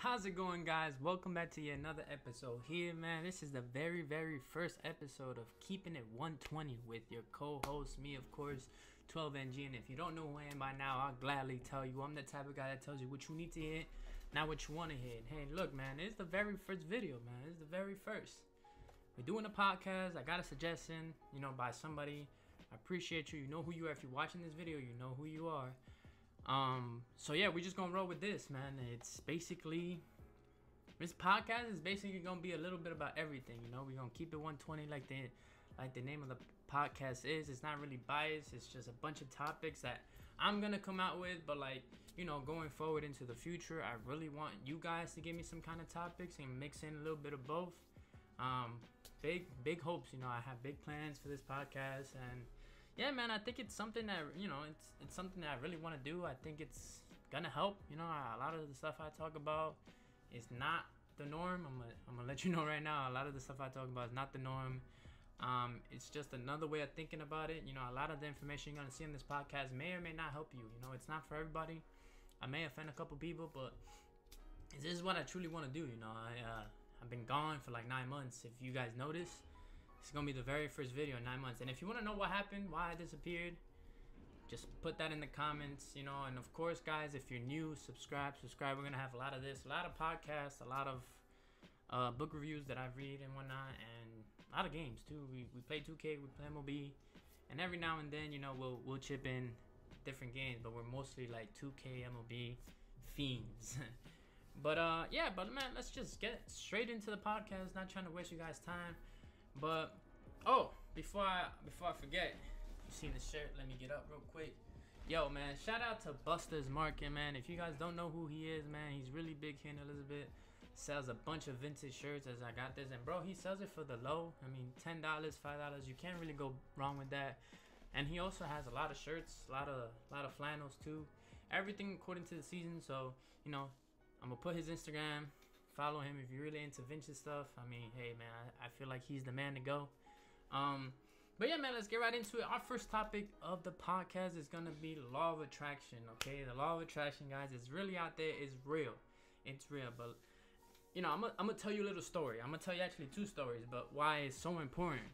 How's it going, guys? Welcome back to yet another episode here, man. This is the very first episode of Keeping It 120 with your co-host, me, of course, 12NG. And if you don't know who I am by now, I'll gladly tell you. I'm the type of guy that tells you what you need to hear, not what you want to hear. Hey, look, man, it's the very first video, man. It's the very first. We're doing a podcast. I got a suggestion, by somebody. I appreciate you. You know who you are. If you're watching this video, you know who you are. So yeah, we're just gonna roll with this, man. It's basically, this podcast is basically gonna be a little bit about everything. We're gonna keep it 120 like the name of the podcast is. It's not really biased. It's just a bunch of topics that I'm gonna come out with, but going forward into the future, I really want you guys to give me some kind of topics and mix in a little bit of both. Big hopes. I have big plans for this podcast, and yeah, man, I think it's something that, it's something that I really want to do. I think it's gonna help. A lot of the stuff I talk about is not the norm. I'm gonna let you know right now. A lot of the stuff I talk about is not the norm. It's just another way of thinking about it. A lot of the information you're gonna see in this podcast may or may not help you. It's not for everybody. I may offend a couple people, but this is what I truly want to do. I've been gone for like 9 months. If you guys notice, it's gonna be the very first video in 9 months. And if you want to know what happened, why I disappeared, just put that in the comments, And of course, guys, if you're new, subscribe. We're gonna have a lot of this, a lot of podcasts, a lot of book reviews that I read and whatnot, and a lot of games too. We play 2K, we play MLB, and every now and then, we'll chip in different games, but we're mostly like 2K, MLB fiends. But man, let's just get straight into the podcast. Not trying to waste you guys' time. But before I forget, you seen the shirt? Let me get up real quick. Yo, man, shout out to Buster's Market, man. If you guys don't know who he is, man, he's really big here in Elizabeth. Sells a bunch of vintage shirts as I got this, and bro, he sells it for the low. I mean, $10, $5. You can't really go wrong with that. And he also has a lot of shirts, a lot of flannels too. Everything according to the season. So I'm gonna put his Instagram. Follow him if you're really into vintage stuff. I mean, hey, man, I feel like he's the man to go. But yeah, man, let's get right into it. Our first topic of the podcast is gonna be law of attraction. Okay, the law of attraction, guys, is really out there. It's real. But I'm gonna tell you a little story. I'm gonna tell you actually two stories, but why it's so important,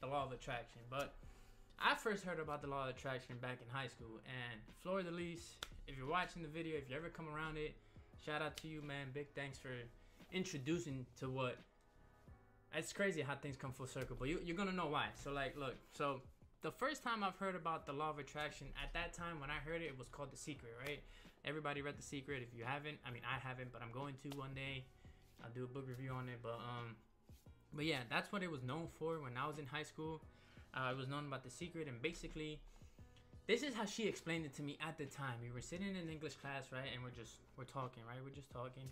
the law of attraction. But I first heard about the law of attraction back in high school, and Florida Lease, if you're watching the video, if you ever come around it, shout out to you, man. Big thanks for introducing to what. It's crazy how things come full circle, but you're gonna know why. So look, so the first time I've heard about the law of attraction, at that time when I heard it, it was called The Secret, right? Everybody read The Secret. If you haven't, I mean, I haven't, but I'm going to one day. I'll do a book review on it, but yeah, that's what it was known for when I was in high school. It was known about The Secret, and basically, this is how she explained it to me at the time. We were sitting in English class, right? And we're talking, right? We're just talking.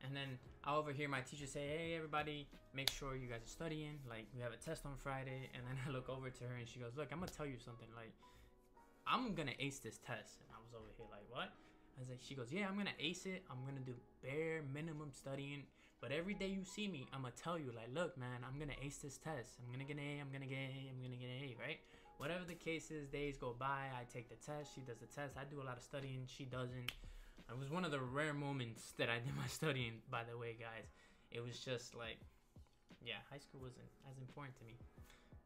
And then I overhear my teacher say, hey, everybody, make sure you guys are studying. Like, we have a test on Friday. And then I look over to her and she goes, look, I'm going to tell you something. Like, I'm going to ace this test. And I was over here like, what? I was like, she goes, yeah, I'm going to ace it. I'm going to do bare minimum studying. But every day you see me, I'm going to tell you, like, look, man, I'm going to ace this test. I'm going to get an A. I'm going to get an A. I'm going to get an A, right? Whatever the case is, days go by, I take the test, she does the test, I do a lot of studying, she doesn't. It was one of the rare moments that I did my studying, by the way, guys. It was just like, yeah, high school wasn't as important to me.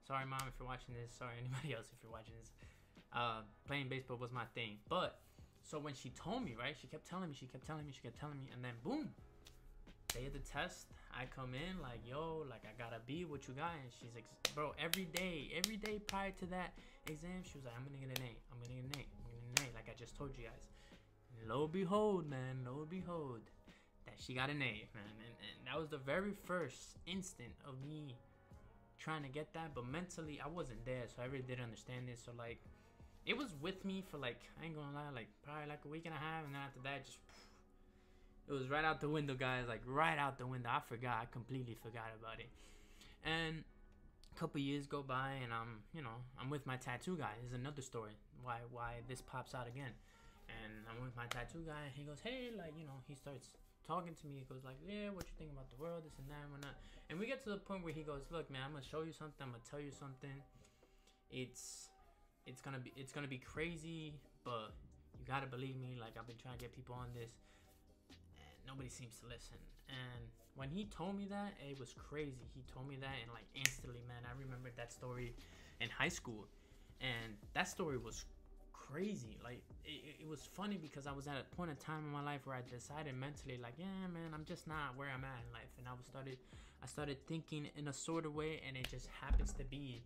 Sorry, Mom, if you're watching this. Sorry, anybody else, if you're watching this. Playing baseball was my thing. But, so when she told me, right, she kept telling me, and then boom, day of the test, I come in like, yo, like, I got a B, what you got? And she's like, bro, every day prior to that exam, she was like, I'm gonna get an A, I'm gonna get an A, like I just told you guys. And lo and behold, that she got an A, man. And that was the very first instant of me trying to get that, but mentally I wasn't there, so I really didn't understand it. So like, it was with me for like, I ain't gonna lie, like probably like a week and a half, and then after that, just it was right out the window, guys. Like right out the window. I completely forgot about it. And a couple years go by, and I'm with my tattoo guy. This is another story why this pops out again. And I'm with my tattoo guy, and he goes, hey, like, he starts talking to me. He goes like, yeah, what you think about the world, this and that and whatnot. And we get to the point where he goes, look, man, I'm gonna show you something. I'm gonna tell you something. It's gonna be crazy, but you gotta believe me. Like, I've been trying to get people on this. nobody seems to listen. And when he told me that, it was crazy. He told me that, and like instantly, man, I remembered that story in high school, and that story was crazy. Like it was funny because I was at a point in time in my life where I decided mentally, like, yeah, man, I'm just not where I'm at in life, and I started thinking in a sort of way, and it just happens to be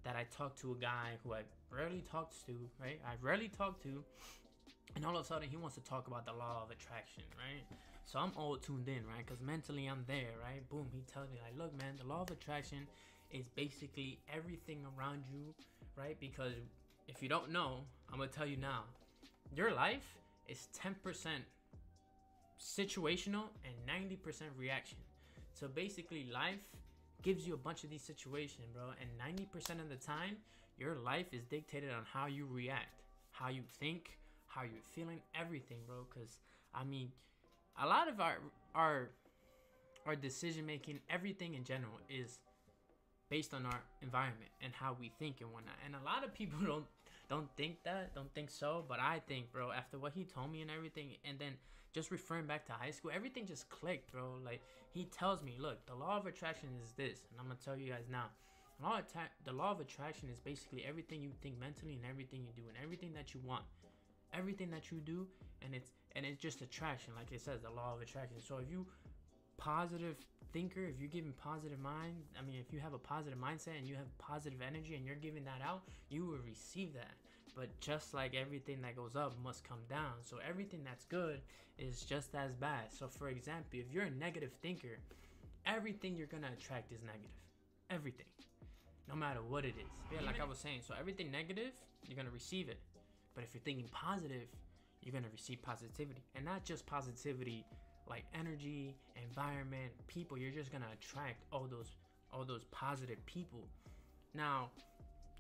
that I talked to a guy who I rarely talked to, right? I rarely talked to, and all of a sudden he wants to talk about the law of attraction, right? So I'm all tuned in, right? Because mentally I'm there, right? Boom, he tells me, like, look, man, the law of attraction is basically everything around you, right? Because if you don't know, I'm going to tell you now, your life is 10% situational and 90% reaction. So basically life gives you a bunch of these situations, bro, and 90% of the time, your life is dictated on how you react, how you think, how you're feeling, everything, bro. Because I mean, a lot of our decision making, everything in general, is based on our environment and how we think and whatnot. And a lot of people don't think so, but I think, bro, after what he told me and everything, and then just referring back to high school, everything just clicked, bro. Like, he tells me, look, the law of attraction is this, and I'm gonna tell you guys now. The law of attraction is basically everything you think mentally and everything you do and everything that you want, everything that you do, and it's just attraction, like it says, the law of attraction. So if you positive thinker, if you're giving positive mind, I mean, if you have a positive mindset and you have positive energy and you're giving that out, you will receive that. But just like everything that goes up must come down, so everything that's good is just as bad. So for example, if you're a negative thinker, everything you're gonna attract is negative. Everything, no matter what it is. Yeah, like I was saying, so everything negative, you're gonna receive it. But if you're thinking positive, you're gonna receive positivity. And not just positivity like energy, environment, people. You're just gonna attract all those positive people. Now,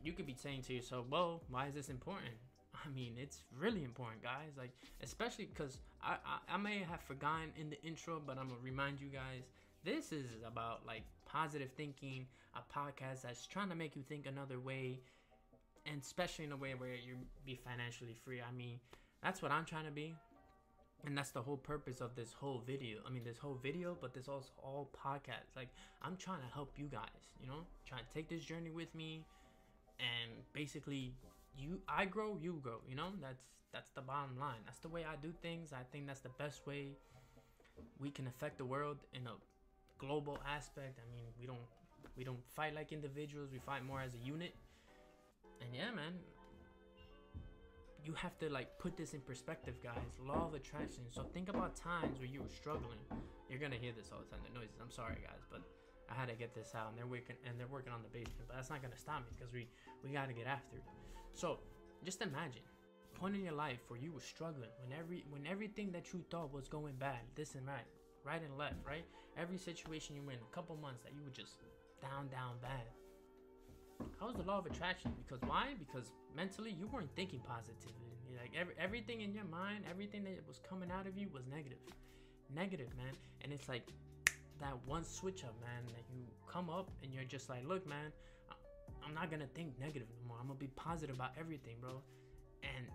you could be saying to yourself, well, why is this important? I mean, it's really important, guys. Like, especially because I may have forgotten in the intro, but I'm gonna remind you guys, this is about like positive thinking, a podcast that's trying to make you think another way, and especially in a way where you be financially free. I mean, that's what I'm trying to be. And that's the whole purpose of this whole video. I mean, this whole video, but this also all podcast. Like, I'm trying to help you guys, you know, trying to take this journey with me, and basically, I grow, you grow. You know, that's the bottom line. That's the way I do things. I think that's the best way we can affect the world in a global aspect. I mean, we don't fight like individuals. We fight more as a unit. And yeah, man, you have to like put this in perspective, guys. Law of attraction. So think about times where you were struggling. You're gonna hear this all the time, the noises. I'm sorry, guys, but I had to get this out, and they're working on the basement. But that's not gonna stop me because we gotta get after it. So just imagine a point in your life where you were struggling, when everything that you thought was going bad, this and right and left, right? Every situation you were in, a couple months that you were just down bad. How's the law of attraction? Because why? Because mentally you weren't thinking positively. Like everything in your mind, everything that was coming out of you was negative, man. And it's like that one switch up, man, that you come up and you're just like, look, man, I'm not gonna think negative no more. I'm gonna be positive about everything, bro. And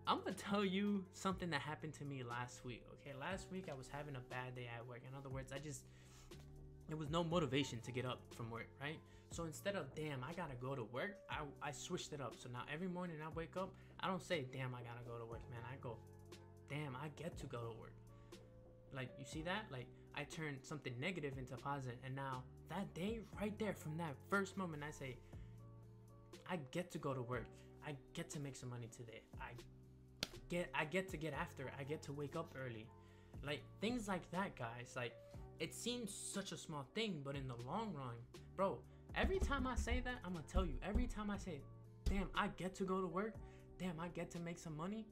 I'm gonna tell you something that happened to me last week. Okay, last week I was having a bad day at work. In other words, there was no motivation to get up from work, right? So instead of, damn, I gotta go to work, I switched it up. So now every morning I wake up, I don't say, damn, I gotta go to work, man. I go, damn, I get to go to work. Like, you see that? Like, I turned something negative into positive. And now that day, right there, from that first moment, I say, I get to go to work. I get to make some money today. I get to get after it. I get to wake up early. Like, things like that, guys. Like, it seems such a small thing, but in the long run, bro, every time I say that, I'm gonna tell you, every time I say, damn, I get to go to work, damn, I get to make some money,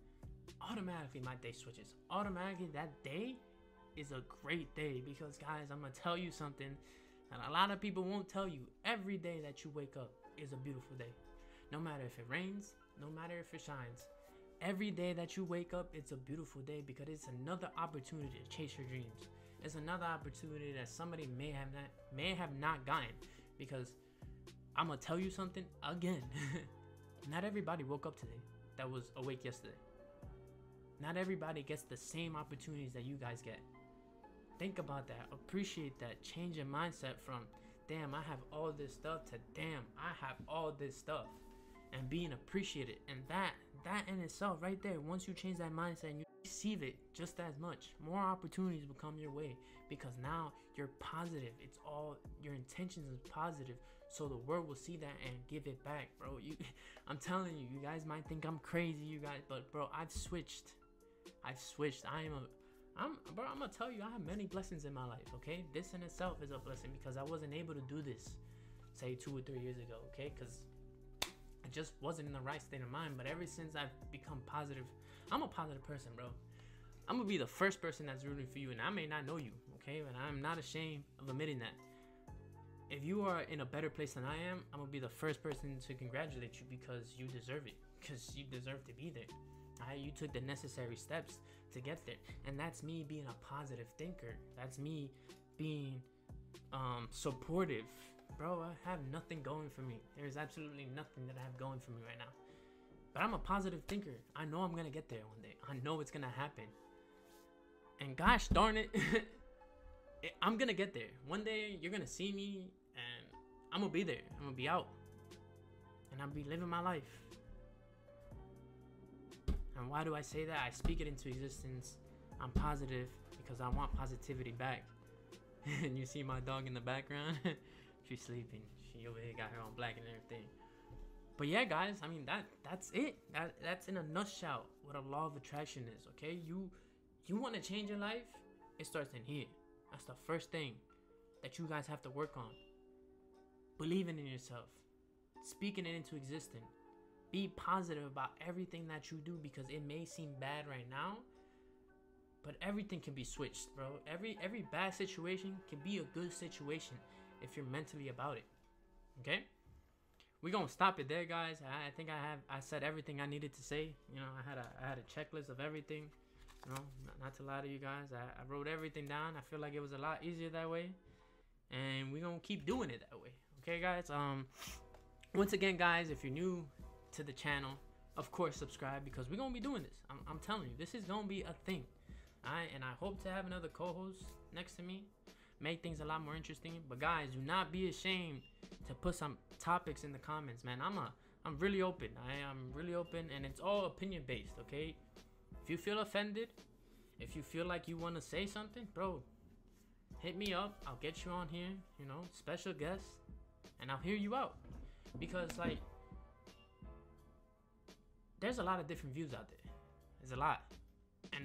automatically my day switches. Automatically that day is a great day, because guys, I'm gonna tell you something that a lot of people won't tell you. Every day that you wake up is a beautiful day. No matter if it rains, no matter if it shines. Every day that you wake up, it's a beautiful day, because it's another opportunity to chase your dreams. It's another opportunity that somebody may have not gotten. Because I'm gonna tell you something again. Not everybody woke up today that was awake yesterday. Not everybody gets the same opportunities that you guys get. Think about that. Appreciate that. Change your mindset from, damn, I have all this stuff, to, damn, I have all this stuff. And being appreciated. And that in itself right there, once you change that mindset and you receive it just as much, more opportunities will come your way, because now you're positive. It's all, your intentions is positive, so the world will see that and give it back, bro. I'm telling you, you guys might think I'm crazy, you guys, but bro, I've switched. I'm gonna tell you, I have many blessings in my life, okay? This in itself is a blessing, because I wasn't able to do this, say 2 or 3 years ago, okay? Because I just wasn't in the right state of mind. But ever since I've become positive, I'm a positive person, bro. I'm gonna be the first person that's rooting for you, and I may not know you, okay? But I'm not ashamed of admitting that. If you are in a better place than I am, I'm gonna be the first person to congratulate you, because you deserve it. Because you deserve to be there. Alright, you took the necessary steps to get there, and that's me being a positive thinker. That's me being supportive. Bro, I have nothing going for me. There's absolutely nothing that I have going for me right now. But I'm a positive thinker. I know I'm gonna get there one day. I know it's gonna happen. And gosh darn it, I'm gonna get there. One day you're gonna see me, and I'm gonna be there. I'm gonna be out, and I'll be living my life. And why do I say that? I speak it into existence. I'm positive because I want positivity back. And you see my dog in the background. She's sleeping. She over here got her on black and everything. But yeah, guys, I mean, that's it. That's in a nutshell what a law of attraction is, okay? You want to change your life? It starts in here. That's the first thing that you guys have to work on. Believing in yourself. Speaking it into existence. Be positive about everything that you do, because it may seem bad right now, but everything can be switched, bro. Every bad situation can be a good situation if you're mentally about it. Okay? We're gonna stop it there, guys. I think I said everything I needed to say. You know, I had a checklist of everything. You know, not to lie to you guys, I wrote everything down. I feel like it was a lot easier that way, and we're gonna keep doing it that way. Okay, guys. Once again, guys, if you're new to the channel, of course subscribe, because we're gonna be doing this. I'm telling you, this is gonna be a thing. Alright, and I hope to have another co-host next to me, make things a lot more interesting. But guys, do not be ashamed to put some topics in the comments, man. I'm really open. I'm really open, and it's all opinion based, okay? If you feel offended, if you feel like you want to say something, bro, hit me up. I'll get you on here, you know, special guest, and I'll hear you out. Because, like, there's a lot of different views out there. There's a lot. And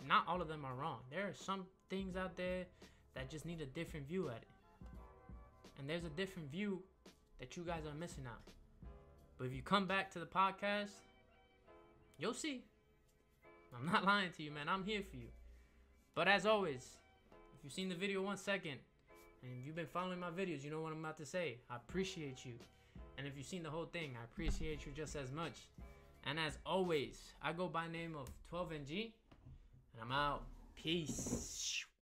not all of them are wrong. There are some things out there that just need a different view at it. And there's a different view that you guys are missing out. But if you come back to the podcast, you'll see. I'm not lying to you, man. I'm here for you. But as always, if you've seen the video 1 second, and if you've been following my videos, you know what I'm about to say. I appreciate you. And if you've seen the whole thing, I appreciate you just as much. And as always, I go by name of 12NG, and I'm out. Peace.